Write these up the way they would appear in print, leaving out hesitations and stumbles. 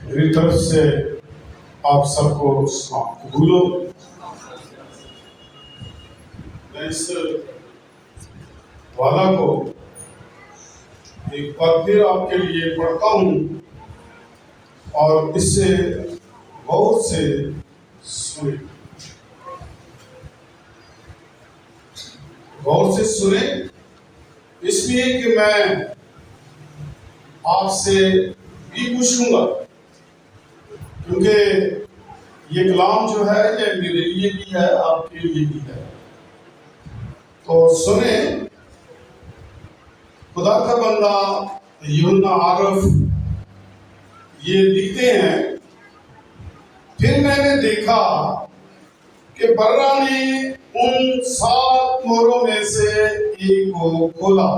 मेरी तरफ से आप सबको कबूलो। मैं इस वादा को एक बार फिर आपके लिए पढ़ता हूँ और इससे गौर से सुने, गौर से सुने, इसलिए कि मैं आपसे भी पूछूंगा, क्योंकि ये कलाम जो है ये मेरे लिए भी है, आपके लिए भी है। तो सुने, खुदा का बंदा यूहन्ना आरफ ये लिखते हैं, फिर मैंने देखा कि बर्रा ने उन 7 मोहरों में से एक को खोला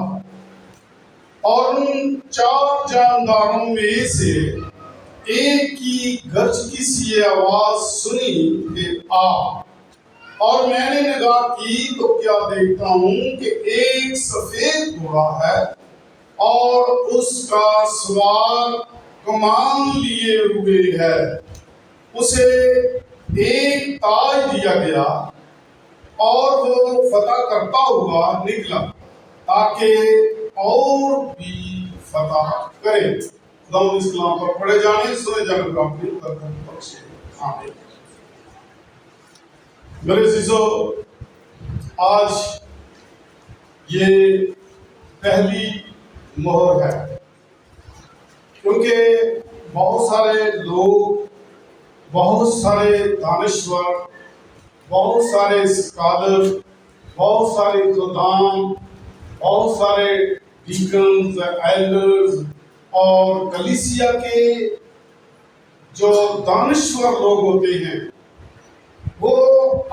और उन 4 जानदारों में से एक की गर्ज की सी आवाज सुनी कि आ। और मैंने निगाह की तो क्या देखता हूं कि एक सफेद घोड़ा है और उसका सवार कमान लिए हुए है। उसे एक ताज दिया गया और वो फतह करता हुआ निकला ताकि और भी फतह करे। खुदा इस कलाम पर पढ़े जाने सुने जाने का अपनी बरकत बख्शे। आमीन। मेरे अज़ीज़ों, आज ये पहली मोहर है, क्योंकि बहुत सारे लोग, बहुत सारे दानिश्वर, बहुत सारे स्कॉलर, बहुत सारे खुदाम, बहुत सारे डीकन्स, एल्डर्स और कलीसिया के जो दानिश्वर लोग होते हैं वो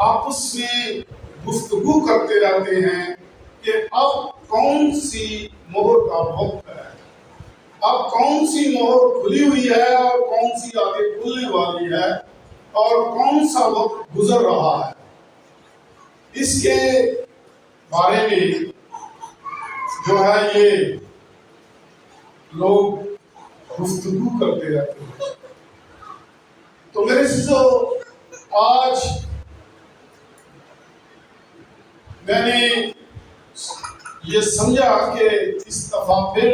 आपस में गुफ्तगू करते रहते हैं कि अब कौन सी मोहर का वक्त है, अब कौन सी मोहर खुली हुई है और कौन सी आगे खुलने वाली है और कौन सा वक्त गुजर रहा है। इसके बारे में जो है ये लोग गुफ्तगू करते रहते हैं। तो मेरे सिसो, आज मैंने ये समझा कि इस दफा फिर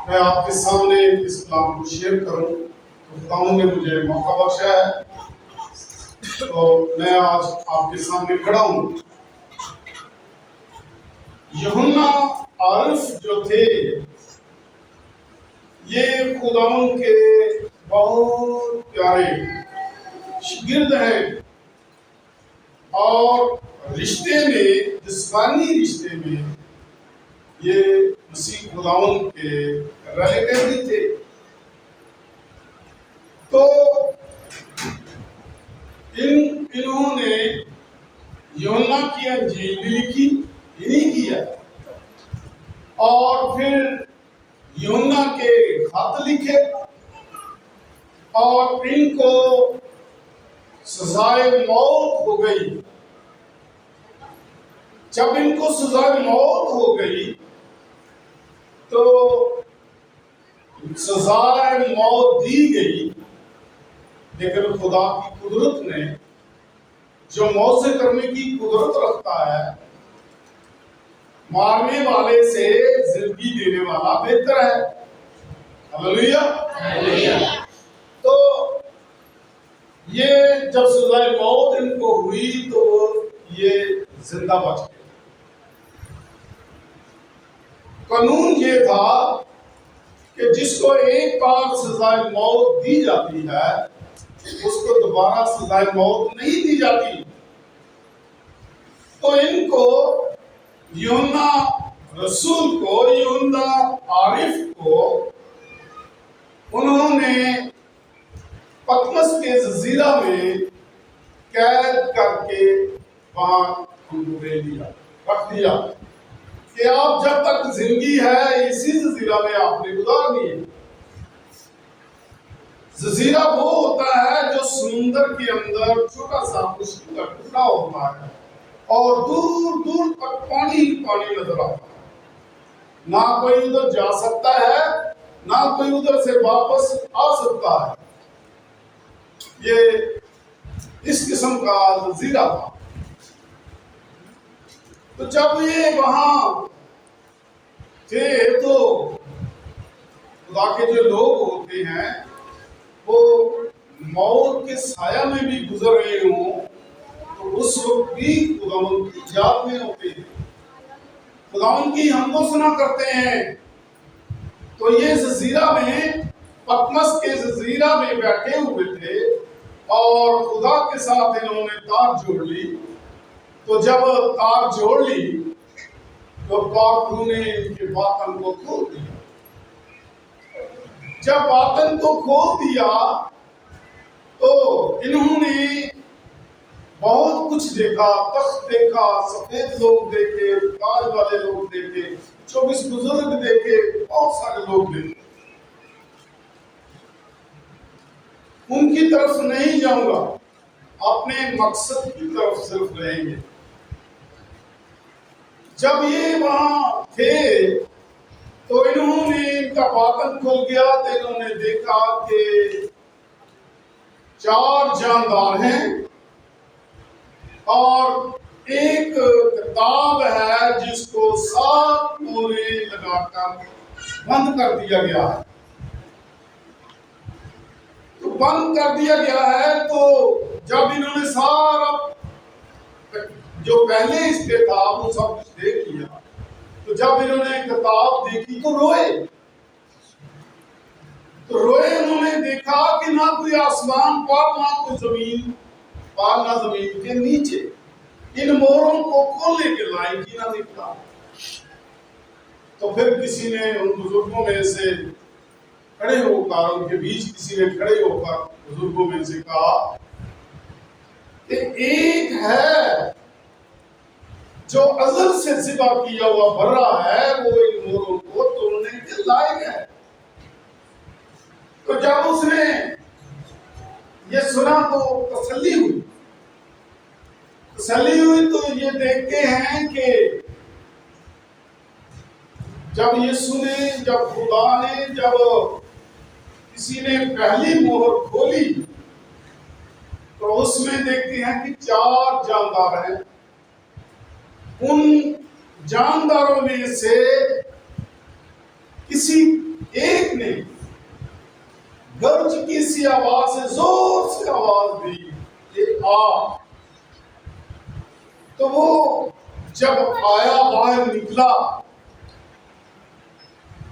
मैं आपके सामने इस कलाम को शेयर करूं, तो खुदा ने मुझे मौका बख्शा है, तो मैं आज आपके सामने खड़ा हूं। यूहन्ना आरिफ जो थे ये खुदावन के बहुत प्यारे शागिर्द हैं और रिश्ते में, जिस्मानी रिश्ते में ये मसीह खुदावन के रिलेटिव भी थे। तो इन्होंने यूहन्ना की अंजील भी लिखी, इन्हीं की है, और फिर यूहन्ना के खत लिखे और इनको सजाए मौत हो गई। जब इनको सजाए मौत हो गई तो सजाए मौत दी गई, लेकिन खुदा की कुदरत ने, जो मौत करने की कुदरत रखता है, मारने वाले से जिंदगी देने वाला बेहतर है। हालेलुया। तो ये जब सजाए मौत इनको हुई तो ये जिंदा बच गए। कानून ये था कि जिसको एक बार सजाए मौत दी जाती है उसको दोबारा सजाए मौत नहीं दी जाती। तो इनको, यूहन्ना रसूल को, यूहन्ना आरिफ को, उन्होंने पतमस के जजीरा में कैद करके वहां रख दिया कि आप जब तक जिंदगी है इसी जजीरा में आपने गुजारनी है। जजीरा वो होता है जो समुंदर के अंदर छोटा सा मुश्किल का टुकड़ा होता है और दूर दूर तक पानी ही पानी नजर आता है, ना कोई उधर जा सकता है ना कोई उधर से वापस आ सकता है। ये इस किस्म का जजीरा था। तो जब ये वहां थे तो खुदा के जो लोग होते हैं वो मौत के साया में भी गुजर रहे हों तो उस वक्त भी खुदावन की याद में होते हैं, खुदावन की हमको सुना करते हैं। तो ये जजीरा में, पतमस के जजीरा में बैठे हुए थे और खुदा के साथ इन्होंने तार जोड़ ली। तो जब तार जोड़ ली तो बापू ने इनके बातन को खोल दिया। जब बातन को खोल दिया तो इन्होंने बहुत कुछ देखा, तख्त देखा, सफेद लोग देखे, ताज वाले लोग देखे, 24 बुजुर्ग देखे, बहुत सारे लोग देखे। उनकी तरफ नहीं जाऊंगा, अपने मकसद की तरफ सिर्फ रहेंगे। जब ये वहां थे तो इन्होंने, इनका बातन खुल गया तो इन्होंने देखा कि 4 जानदार हैं और एक किताब है जिसको 7 मोहरे लगाकर बंद कर दिया गया है। तो बंद कर दिया गया है तो जब इन्होंने सारा जो पहले इसके था वो सब कुछ देख लिया, तो जब इन्होंने किताब देखी तो रोए। तो रोए, उन्होंने देखा कि ना कोई आसमान पर, ना कोई जमीन पर, ना जमीन के नीचे इन मोहरों को खोलने के लायक ही ना निकला। तो फिर किसी ने उन बुजुर्गों में से खड़े होकर, उनके बीच किसी ने खड़े होकर बुजुर्गों में से कहा कि एक है जो अज़ल से ज़िबा किया हुआ बर्रा है, वो इन मोहरों को तोड़ने के लायक है। तो जब उसने ये सुना तो तसल्ली हुई। तो ये देखते हैं कि जब यीशु ने, जब खुदा ने, जब किसी ने पहली मोहर खोली तो उसमें देखते हैं कि 4 जानदार हैं। उन जानदारों में से किसी एक ने गर्ज की सी आवाज से, जोर से आवाज दी कि आ। तो वो जब आया, बाहर निकला,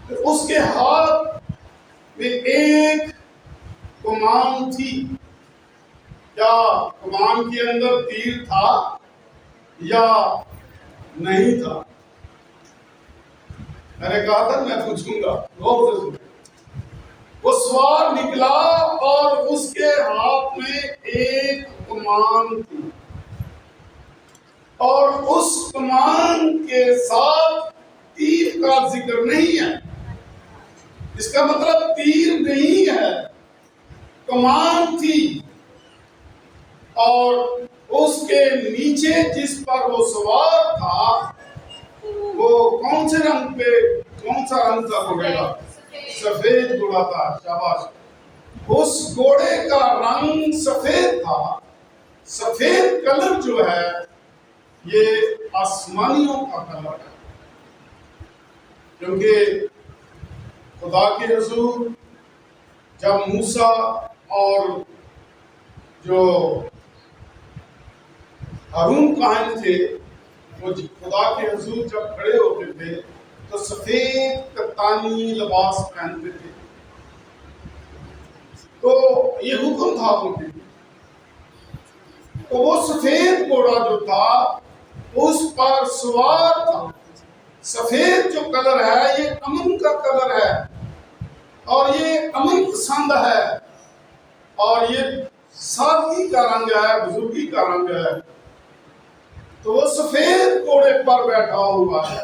तो उसके हाथ में एक कमान थी। क्या कमान के अंदर तीर था या नहीं था? मैंने कहा था मैं पूछूंगा, गौर से सुनो। वो सवार निकला और उसके हाथ में एक कमान थी और उस कमान के साथ तीर का जिक्र नहीं है। इसका मतलब तीर नहीं है, कमान थी। और उसके नीचे जिस पर वो सवार था वो कौन से रंग पे, कौन सा रंग था घोड़े का? सफेद घोड़ा था। शाबाश। उस घोड़े का रंग सफेद था। सफेद कलर जो है ये आसमानियों का कलर है, क्योंकि खुदा के रसूल जब मूसा और जो हारून काहिन थे वो खुदा के हुजूर जब खड़े होते थे तो सफेद कप्तानी लिबास पहनते थे। तो ये हुक्म था उनके। तो वो सफेद घोड़ा जो था उस पर सवार था। सफेद जो कलर है ये अमन का कलर है और ये अमन पसंद है और ये सादगी का रंग है, बुजुर्गी का रंग है। तो वो सफेद घोड़े पर बैठा हुआ है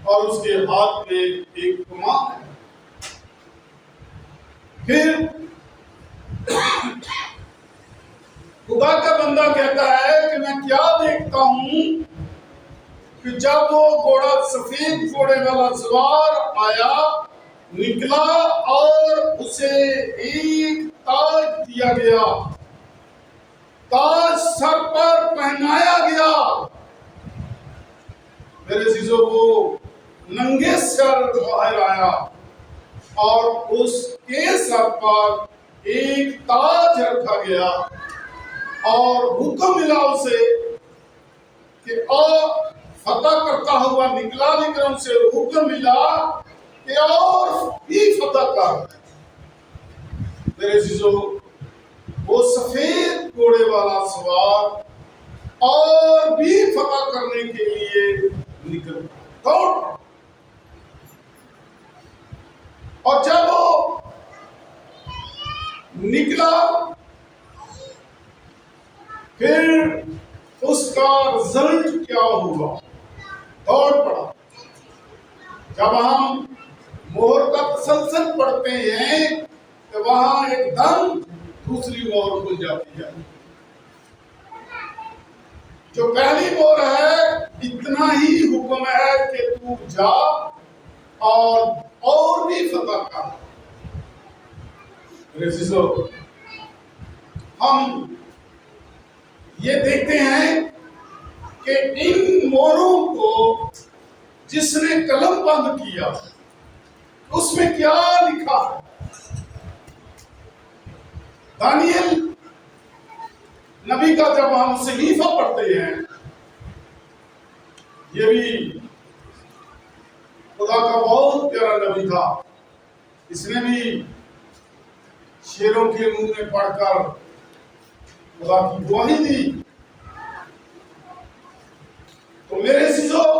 और उसके हाथ में एक कमान है। फिर खुदा का बंदा कहता है कि मैं क्या देखता हूं कि जब वो घोड़ा, सफेद घोड़े वाला सवार आया निकला और उसे एक ताज दिया गया, ताज सर पर पहनाया गया। मेरे चीजों को नंगे सर बाहर आया और उसके सर पर एक ताज रखा गया और हुक्म मिला उसे कि फतह करता हुआ निकला, लेकिन उनसे हुक्म मिला कि और भी फतह कर। मेरे चीजों, वो सफेद घोड़े वाला सवार और भी फतह करने के लिए निकल दौड़। और जब वो निकला, फिर उसका रिजल्ट क्या हुआ? दौड़ पड़ा। जब हम मोहर का तसलसल पढ़ते हैं तो वहां एकदम दूसरी मोहर खुल जाती है। जो पहली मोहर है, इतना ही हुक्म है कि तू जा और भी फतह कर। हम ये देखते हैं कि इन मोहरों को जिसने कलम बंद किया, उसमें क्या लिखा है? दानियल नबी का जब हम सहीफा पढ़ते हैं, ये भी खुदा का बहुत प्यारा नबी था। इसने भी शेरों के मुंह में पढ़कर खुदा की गवाही दी। तो मेरे चीजों,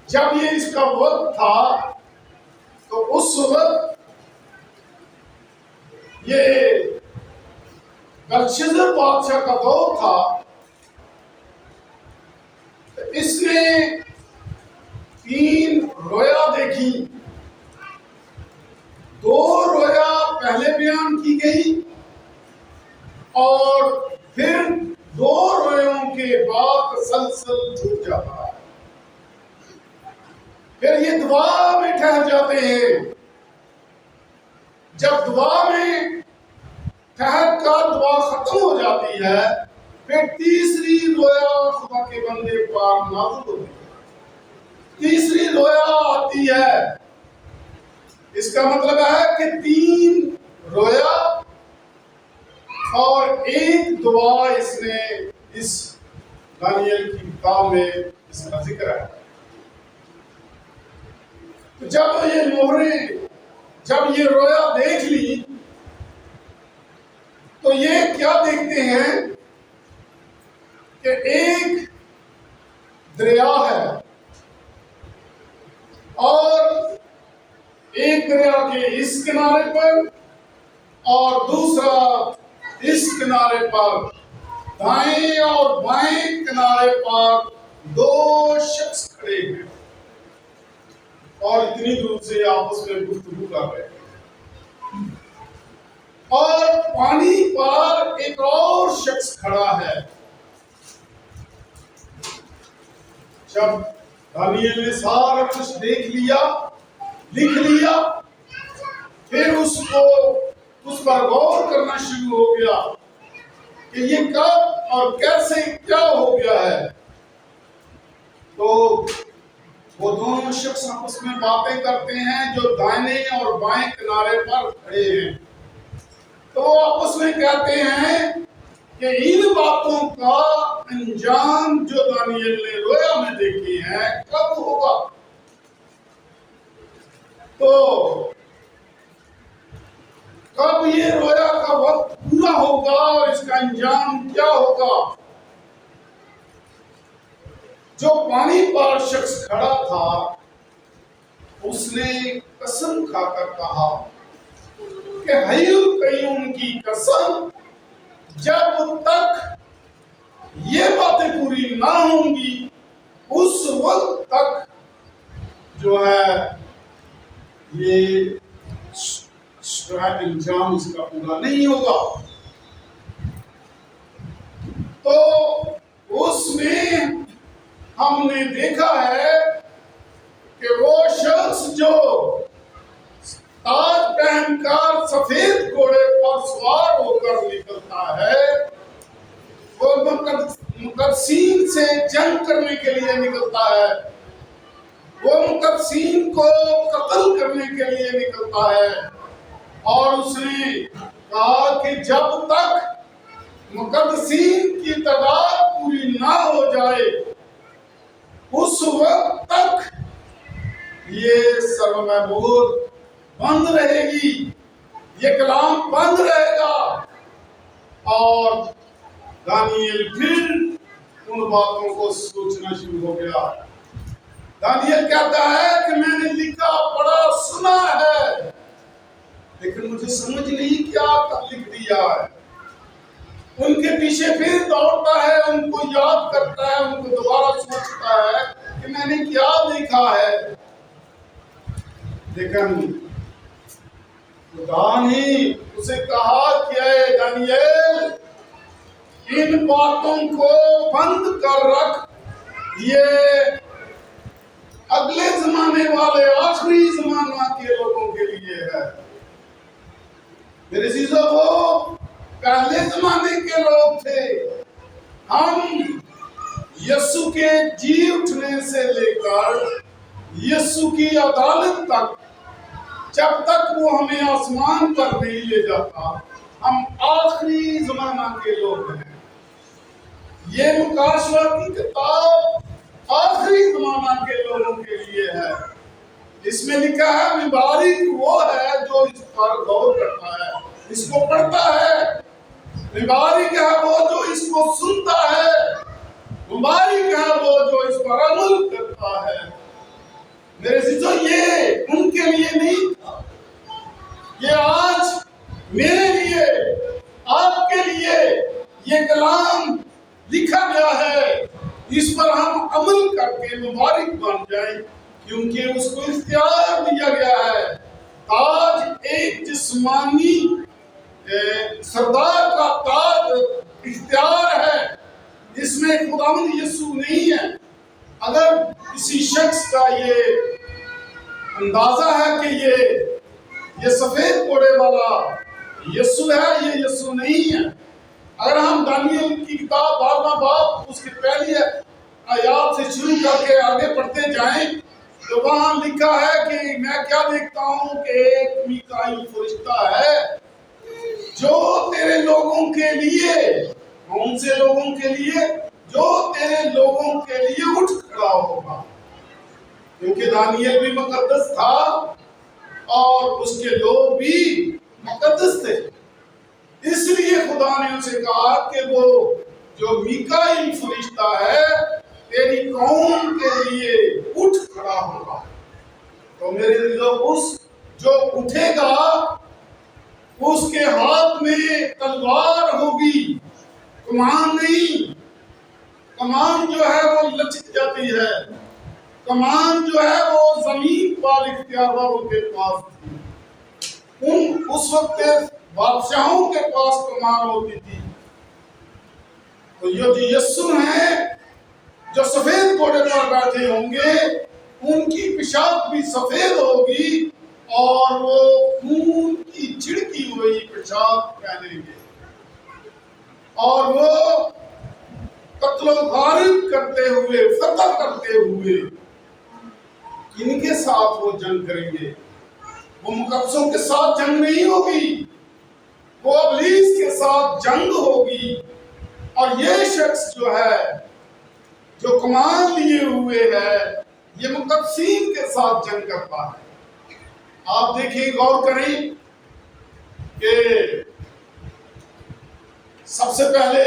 जब ये इसका वक्त था, तो उस वक्त ये बेलशस्सर बादशाह का दौर था। इसने 3 रोया देखी। 2 रोया पहले बयान की गई और फिर 2 रोयों के बाद तसलसल छूट जाता है। फिर ये दुआ में ठहर जाते हैं। जब दुआ में ठहर कर दुआ खत्म हो जाती है, फिर तीसरी रोया खुदा के बंदे पर नाज़िल होती है। तीसरी रोया आती है। इसका मतलब है कि 3 रोया और 1 दुआ इसने इस दानियल की किताब में इसका जिक्र है। तो जब ये मोहरें, जब ये रोया देख ली, तो ये क्या देखते हैं कि एक दरिया है और एक दरिया के इस किनारे पर और दूसरा इस किनारे पर, दाएं और बाएं किनारे पर 2 शख्स खड़े हैं और इतनी दूर से आपस में गुफ्तगू कर रहे हैं। और पानी पर एक और शख्स खड़ा है। जब दानियल ने सारा कुछ देख लिया, लिख लिया, फिर उसको उस पर गौर करना शुरू हो गया कि ये कब और कैसे क्या हो गया है। तो वो दोनों शख्स आपस में बातें करते हैं जो दाहिने और बाएं किनारे पर खड़े हैं। तो वो आपस में कहते हैं कि इन बातों का अंजाम जो दानियल ने रोया में देखे हैं कब होगा। तो कब ये रोया का वक्त पूरा होगा और इसका अंजाम क्या होगा। जो पानी पर शख्स खड़ा था, उसने कसम खाकर कहा कि हय्युल कय्यूम की कसम, जब तक ये बातें पूरी ना होंगी उस वक्त तक जो है ये इंजाम इसका पूरा नहीं होगा। तो उसमें हमने देखा है कि वो शख्स जो ताज पहनकर सफेद घोड़े पर सवार होकर निकलता है, वो मुकद्दसीन से जंग करने के लिए निकलता है, वो मुकद्दसीन को कत्ल करने के लिए निकलता है। और उसने कहा कि जब तक मुकद्दसीन की तादाद पूरी ना हो जाए, उस वक्त तक ये सर्वमहमूद बंद रहेगी, ये कलाम बंद रहेगा। और दानियल फिर उन बातों को सोचना शुरू हो गया। दानियल कहता है कि मैंने लिखा पढ़ा सुना है, लेकिन मुझे समझ नहीं क्या लिख दिया है। उनके पीछे फिर दौड़ता है, उनको याद करता है, उनको दोबारा सोचता है कि मैंने क्या लिखा है। लेकिन खुदा ने उसे कहा कि दानियल, इन बातों को बंद कर रख, ये अगले जमाने वाले आखिरी जमाना के लोगों के लिए है। मेरे चीजों को पहले जमाने के लोग थे, हम यीशु के जी उठने से लेकर यीशु की अदालत तक, जब तक वो हमें आसमान पर नहीं ले जाता, हम आखिरी जमाना के लोग हैं। ये मुकाशवा की किताब आखिरी जमाना के लोगों के लिए है। इसमें लिखा है मुबारक वो है जो इस पर गौर करता है, इसको पढ़ता है। मुबारक है वो जो इसको सुनता है, मुबारक है वो जो इस पर अमल करता है। मेरे चीजों, ये उनके लिए नहीं था, ये आज मेरे लिए, आपके लिए ये कलाम लिखा गया है। इस पर हम अमल करके मुबारक बन जाए, क्योंकि उसको इख्तियार दिया गया है। ताज एक जिस्मानी सरदार का ताज इख्तियार है, इसमें खुदावंद यीशु नहीं है। अगर किसी शख्स का ये अंदाजा है कि ये सफेद घोड़े वाला यीशु है, ये यीशु नहीं है। अगर हम दानियल की किताब 12वां बाब उसकी पहली आयत से शुरू करके आगे पढ़ते जाएं, तो वहां लिखा है कि मैं क्या देखता हूं कि एक मीकाईल फरिश्ता है जो तेरे लोगों के लिए, कौन से लोगों के लिए, जो तेरे लोगों के लिए उठ खड़ा होगा। क्योंकि दानियल भी मुकद्दस था और उसके लोग भी मुकद्दस थे, इसलिए खुदा ने उसे कहा कि वो जो मीकाईल फरिश्ता है तेरी कौम के लिए उठ खड़ा होगा। तो मेरे लोग, उस जो उठेगा उसके हाथ में तलवार होगी, कमान नहीं। कमान जो है वो लचक जाती है, कमान जो है वो जमीन पर इख्तियार वालों के पास थी। उस वक्त बादशाहों के पास कमान होती थी। तो ये जो यीशु हैं जो सफेद घोड़े पर बैठे होंगे, उनकी पेशाब भी सफेद होगी और वो खून की छिड़की हुई पेशाब पहनेंगे और वो कत्लो गारिब करते हुए, फतह करते हुए इनके साथ वो जंग करेंगे। वो मुकद्दसों के साथ जंग नहीं होगी, वो इब्लीस के साथ जंग होगी। और ये शख्स जो है, जो कमान लिए हुए है, ये मुकद्दसीन के साथ जंग करता है। आप देखिए, गौर करें कि सबसे पहले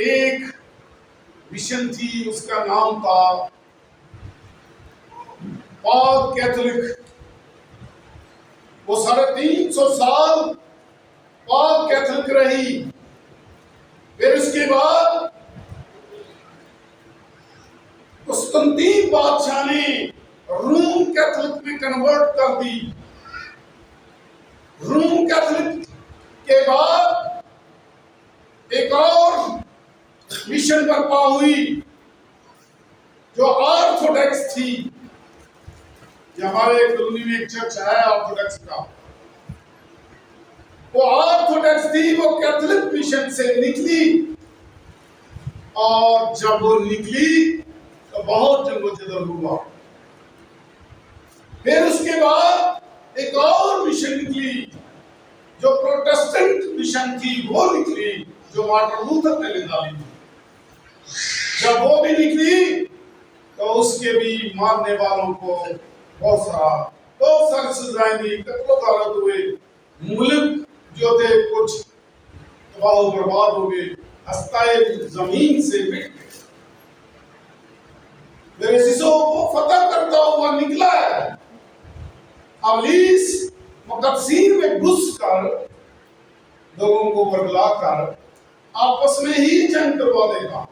एक मिशन थी, उसका नाम था पाक कैथोलिक। वो 350 साल पाक कैथोलिक रही। फिर उसके बाद कुस्तुंतीन बादशाह ने रूम कैथोलिक में कन्वर्ट कर दी। रूम कैथोलिक के बाद एक और मिशन बर्पा हुई जो ऑर्थोडॉक्स थी। ये हमारे कॉलोनी में एक चर्च है ऑर्थोडॉक्स का, वो ऑर्थोडॉक्स थी, वो कैथोलिक मिशन से निकली, और जब वो निकली तो बहुत जंगोजदल हुआ। फिर उसके बाद एक और मिशन निकली जो प्रोटेस्टेंट मिशन थी, वो निकली जो मार्टिन लूथर ने निकाली थी। जब वो भी निकली तो उसके भी मानने वालों को बहुत सारी सजाएं दी, कत्लो गारत हुए, मुल्क जो थे कुछ तबाह बर्बाद हो गए, हस्ताए जमीन से मिट गए। मेरे शिशु को फतह करता हुआ निकला है। अबलीस मुकद्दसीन में घुसकर लोगों को बरगलाकर आपस में ही जंग करवा देगा।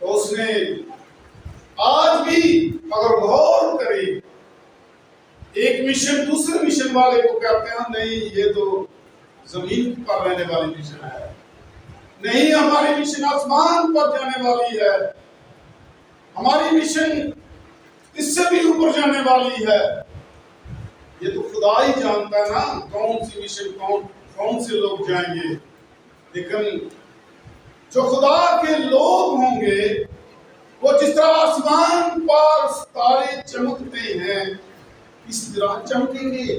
तो उसने आज भी अगर गौर करे, एक मिशन दूसरे मिशन वाले को कहते हैं नहीं ये तो जमीन पर रहने वाली मिशन है, नहीं हमारी मिशन आसमान पर जाने वाली है, हमारी मिशन इससे भी ऊपर जाने वाली है। ये तो खुदा ही जानता है ना कौन सी मिशन कौन से लोग जाएंगे। लेकिन जो खुदा के लोग होंगे वो जिस तरह आसमान पर तारे चमकते हैं इस तरह चमकेंगे,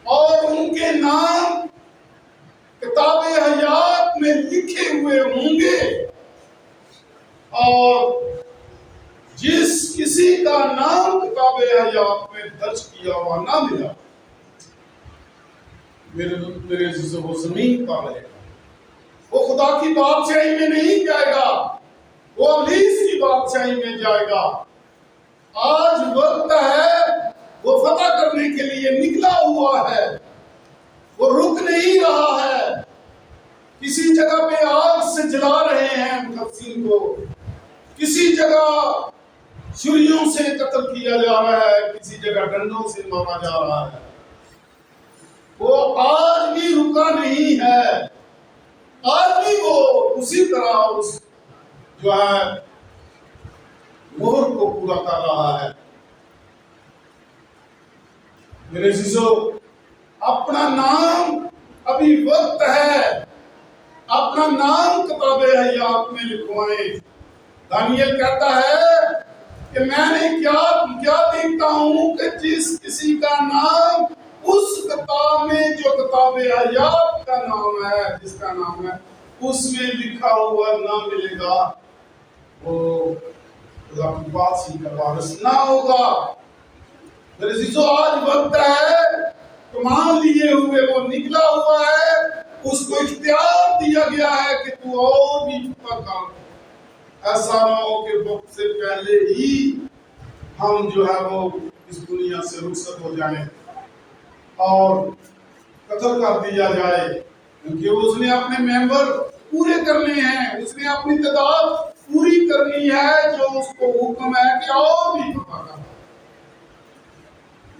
और उनके नाम किताबे हयात में लिखे हुए होंगे। और जिस किसी का नाम किताबे हयात में दर्ज किया हुआ ना मिला, मेरे वो जमीन पर रहेगा, वो खुदा की बादशाही में नहीं जाएगा, वो अबलीस की बादशाही में जाएगा। आज वक्त है, वो फतह करने के लिए निकला हुआ है, वो रुक नहीं रहा है। किसी जगह पे आग से जला रहे हैं मुकद्दसीन को, किसी जगह छुरियों से कत्ल किया जा रहा है, किसी जगह डंडों से मारा जा रहा है। वो आज भी रुका नहीं है, आज भी वो उसी तरह उस जो है मोहर को पूरा कर रहा है। मेरे शिशु, अपना नाम अभी वक्त है, अपना नाम किताबे हयात में लिखवाएं। दानियल कहता है कि मैंने क्या देखता हूं कि जिस किसी का नाम उस किताब में जो किताबे हयात का नाम है, जिसका नाम है उसमें लिखा हुआ ना मिलेगा, वो खुदा की बादशाही का वारिस ना होगा। मेरे शिशु, आज वक्त है, कमान लिए हुए वो निकला हुआ है, उसको इख्तियार दिया गया है कि तू और भी कर। ऐसा ना हो कि वक्त से पहले ही हम जो है वो इस दुनिया से रुखसत हो जाए और कत्ल कर दिया जाए, क्योंकि उसने अपने मेंबर पूरे करने हैं, उसने अपनी तादाद पूरी करनी है जो उसको हुक्म है कि और भी पता कर।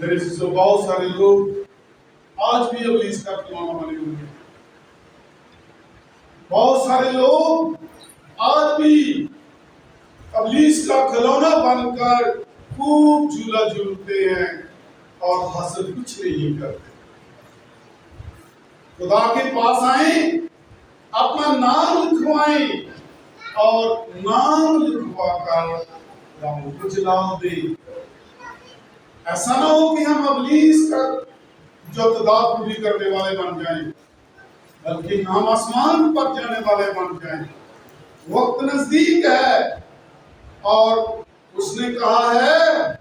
मेरे से बहुत सारे लोग आज भी अबलीस का खिलौना बने हुए हैं। बहुत सारे लोग आज भी अबलीस का खिलौना बनकर खूब झूला झूलते हैं और हासिल कुछ नहीं करते। खुदा के पास आए, अपना नाम लिखवाएं और नाम लिखवा कर कुछ नाम दे। ऐसा ना हो कि हम अबलीस का जो तादाद पूरी करने वाले बन जाएं, बल्कि हम आसमान पर जाने वाले बन जाएं। वक्त नजदीक है, और उसने कहा है,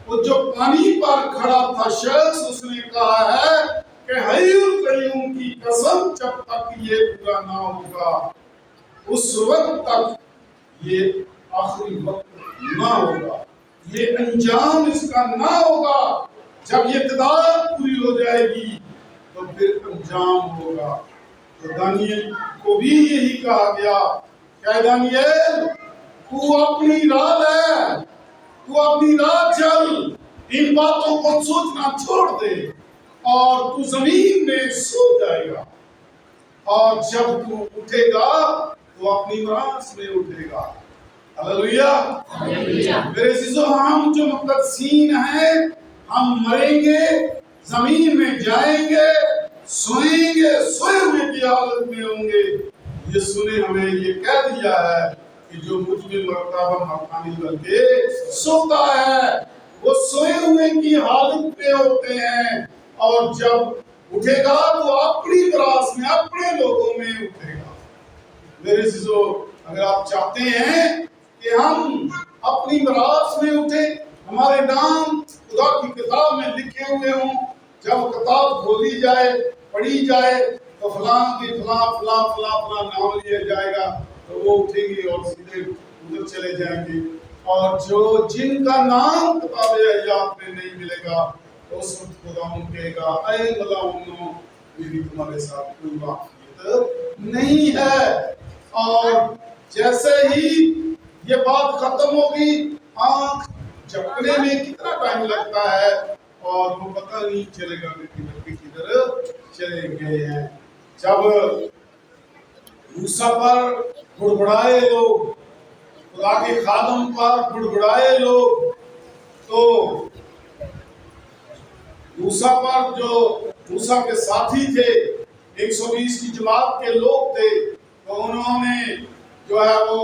वो जो पानी पर खड़ा था शख्स, उसने कहा है कि हय्युल कय्यूम की कसम, जब तक ये पूरा ना होगा उस वक्त तक ये आखिरी वक्त ना होगा, ये अंजाम इसका ना होगा। जब ये तादाद पूरी हो जाएगी तो फिर अंजाम होगा। तो दानियल को भी यही कहा गया, क्या दानियल तू अपनी राह ले, तू अपनी राह चल, इन बातों को सोचना छोड़ दे और तू जमीन में सो जाएगा, और जब तू उठेगा तो अपनी रास में उठेगा। हालेलुया। मेरे अजीजों, हम जो मुक़द्दसीन हैं, हम मरेंगे, जमीन में जाएंगे, सोएंगे, सोए हुए की हालत में होंगे। यीशु ने हमें ये कह दिया है कि जो मुझ में मरता वह मरता नहीं बल्कि सोता है। वो सोए हुए की हालत में होते हैं और जब उठेगा तो अपनी बरात में अपने लोगों में उठेगा। मेरे अजीजों, अगर आप चाहते हैं कि हम अपनी बरात में उठे, हमारे नाम खुदा की किताब में लिखे हुए हों, जब किताब खोली जाए, पढ़ी जाए, तो फलां के फलां फलां फलां फलां नाम लिया जाएगा, तो वो उठेंगे और सीधे उधर चले जाएंगे। और जो जिनका नाम किताब हयात में नहीं मिलेगा, तो उस वक्त खुदा कहेगा, अरे मलाउनो, मेरी तुम्हारे साथ कोई वाक़ियत नहीं है। और जैसे ही ये बात खत्म होगी, आंख झपकने में कितना टाइम लगता है और वो पता नहीं चलेगा कि बच्चे किधर चले गए हैं। जब मूसा पर बुड़बुड़ाए लोग, खुदा के खादम पर बुड़बुड़ाए लोग, तो मूसा पर जो मूसा के साथी थे, 120 की जमात के लोग थे, तो उन्होंने जो है वो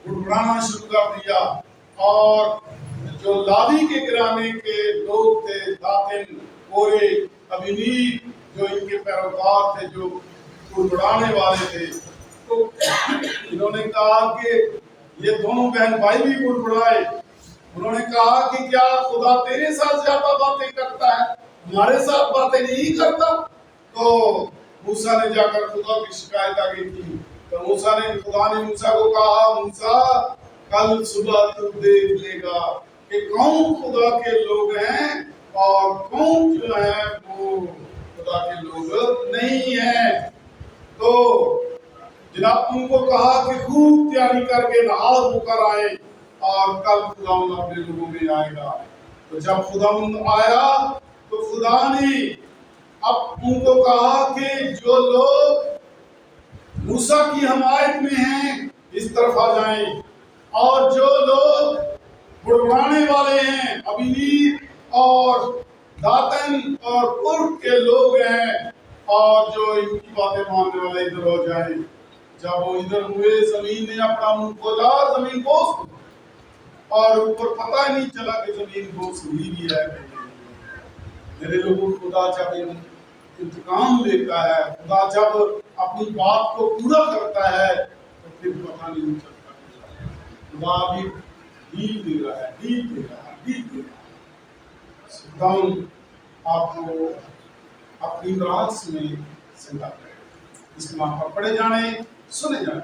बुड़बुड़ाना शुरू कर दिया। और जो लादी के घराने के लोग थे, दातिन, कोरे, अबीनीर, जो इनके पैरोकार थे, जो बुड़बुड़ाने वाले थे, तो इन्होंने कहा कि ये दोनों बहन भाई भी बुड़बुड़ाए। उन्होंने कहा कि क्या खुदा तेरे साथ ज्यादा बातें करता है, हमारे साथ बातें नहीं करता? तो मूसा ने जाकर खुदा की शिकायत आगे की। तो खुदा ने मूसा को कहा, मूसा, कल सुबह तू देख लेगा कि कौन खुदा के लोग हैं और कौन जो है वो खुदा के लोग नहीं है। तो जनाब उनको कहा कि खूब तैयारी करके नहा धोकर आए और कल खुदा अपने लोगों में आएगा। तो जब खुदा आया तो खुदा ने अब उनको कहा कि जो लोग मूसा की हमायत में हैं, इस तरफ आ जाएं, और जो लोग बुड़बुड़ाने वाले हैं, अबीनीर और दातन और कुर्द के लोग हैं, और जो इनकी बातें मानने वाले इधर हो जाएं। जब वो इधर हुए, जमीन ने अपना मुंह खोला, जमीन बोस, और ऊपर पता ही नहीं चला कि जमीन बोस हुई भी है। मेरे लोगों, खुदा जब इंतकाम लेता है, खुदा जब अपनी बात को पूरा करता है, तो फिर पता नहीं चलता। खुदा भी ढील दे रहा है, ढील दे रहा है, ढील दे रहा है। खुदा आपको अपनी रास में जिंदा करे। इसके वहां पर पढ़े जाने, सुने जाने